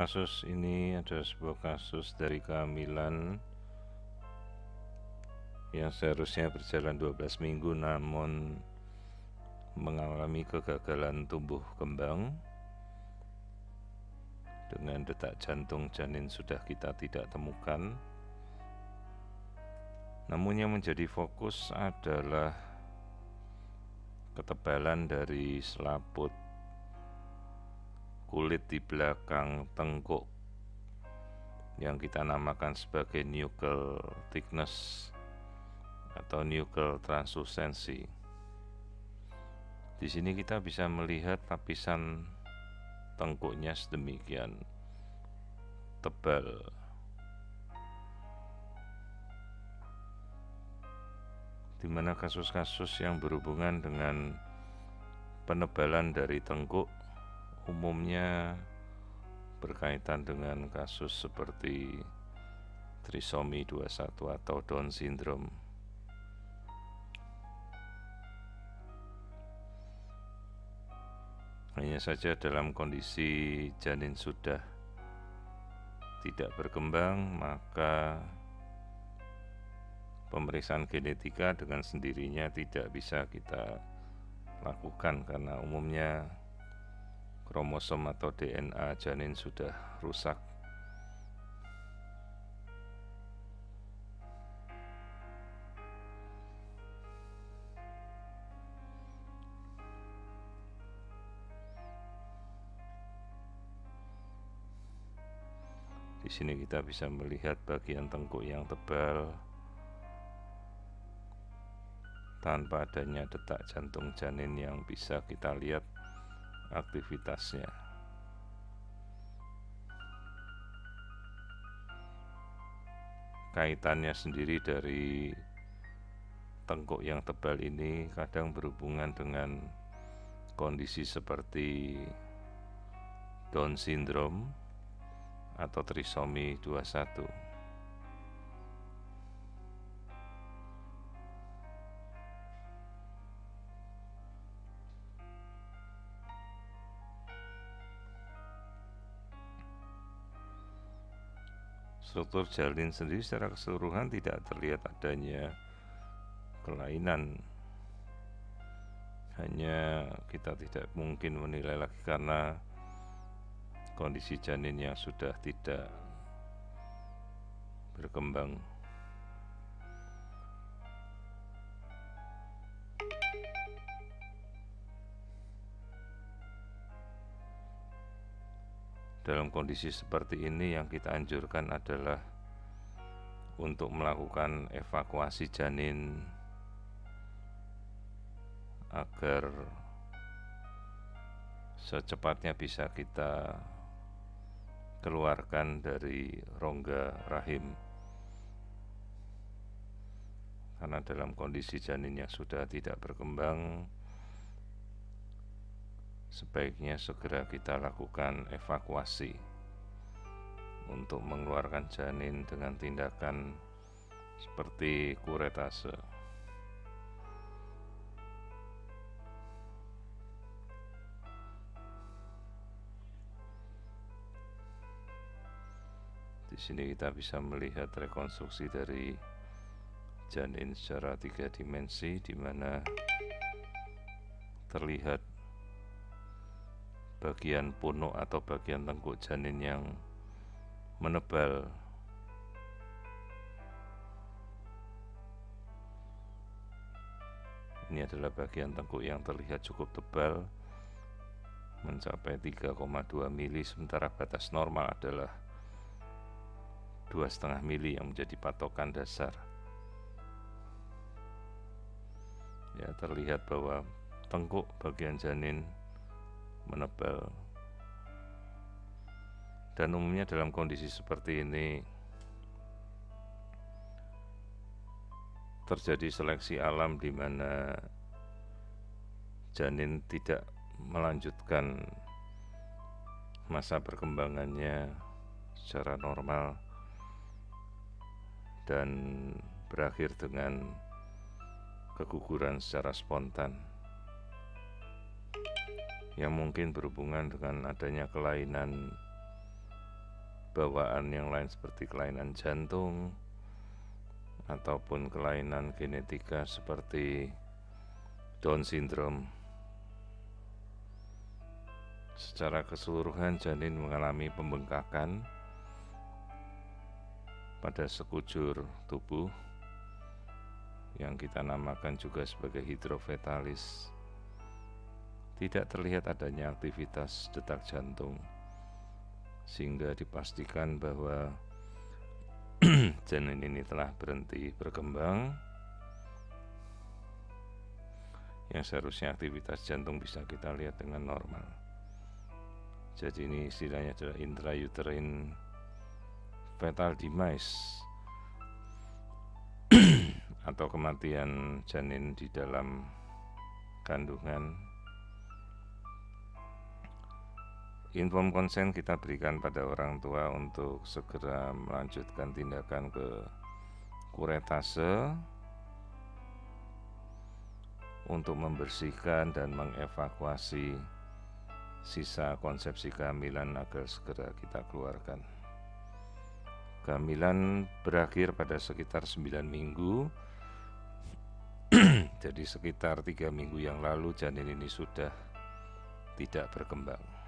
Kasus ini adalah sebuah kasus dari kehamilan yang seharusnya berjalan 12 minggu namun mengalami kegagalan tumbuh kembang. Dengan detak jantung janin sudah kita tidak temukan. Namun yang menjadi fokus adalah ketebalan dari selaput kulit di belakang tengkuk yang kita namakan sebagai nuchal thickness atau nuchal translucency. Di sini kita bisa melihat lapisan tengkuknya sedemikian tebal. Di mana kasus-kasus yang berhubungan dengan penebalan dari tengkuk umumnya berkaitan dengan kasus seperti trisomi 21 atau Down syndrome. Hanya saja dalam kondisi janin sudah tidak berkembang, maka pemeriksaan genetika dengan sendirinya tidak bisa kita lakukan karena umumnya kromosom atau DNA janin sudah rusak. Di sini kita bisa melihat bagian tengkuk yang tebal tanpa adanya detak jantung janin yang bisa kita lihat aktivitasnya. Kaitannya sendiri dari tengkuk yang tebal ini kadang berhubungan dengan kondisi seperti Down syndrome atau trisomi 21. Struktur janin sendiri secara keseluruhan tidak terlihat adanya kelainan. Hanya kita tidak mungkin menilai lagi karena kondisi janin yang sudah tidak berkembang. Dalam kondisi seperti ini yang kita anjurkan adalah untuk melakukan evakuasi janin agar secepatnya bisa kita keluarkan dari rongga rahim. Karena dalam kondisi janin yang sudah tidak berkembang, sebaiknya segera kita lakukan evakuasi untuk mengeluarkan janin dengan tindakan seperti kuretase. Di sini kita bisa melihat rekonstruksi dari janin secara 3 dimensi, di mana terlihat bagian punuk atau bagian tengkuk janin yang menebal. Ini adalah bagian tengkuk yang terlihat cukup tebal, mencapai 3,2 mili, sementara batas normal adalah 2,5 mili yang menjadi patokan dasar. Ya, terlihat bahwa tengkuk bagian janin menebal. Dan umumnya dalam kondisi seperti ini terjadi seleksi alam di mana janin tidak melanjutkan masa perkembangannya secara normal dan berakhir dengan keguguran secara spontan yang mungkin berhubungan dengan adanya kelainan bawaan yang lain seperti kelainan jantung ataupun kelainan genetika seperti Down syndrome. Secara keseluruhan janin mengalami pembengkakan pada sekujur tubuh yang kita namakan juga sebagai hidrofetalis. Tidak terlihat adanya aktivitas detak jantung, sehingga dipastikan bahwa janin ini telah berhenti berkembang, yang seharusnya aktivitas jantung bisa kita lihat dengan normal. Jadi ini istilahnya adalah intrauterine fetal demise atau kematian janin di dalam kandungan. Inform consent kita berikan pada orang tua untuk segera melanjutkan tindakan ke kuretase untuk membersihkan dan mengevakuasi sisa konsepsi kehamilan agar segera kita keluarkan. Kehamilan berakhir pada sekitar 9 minggu. Jadi sekitar 3 minggu yang lalu janin ini sudah tidak berkembang.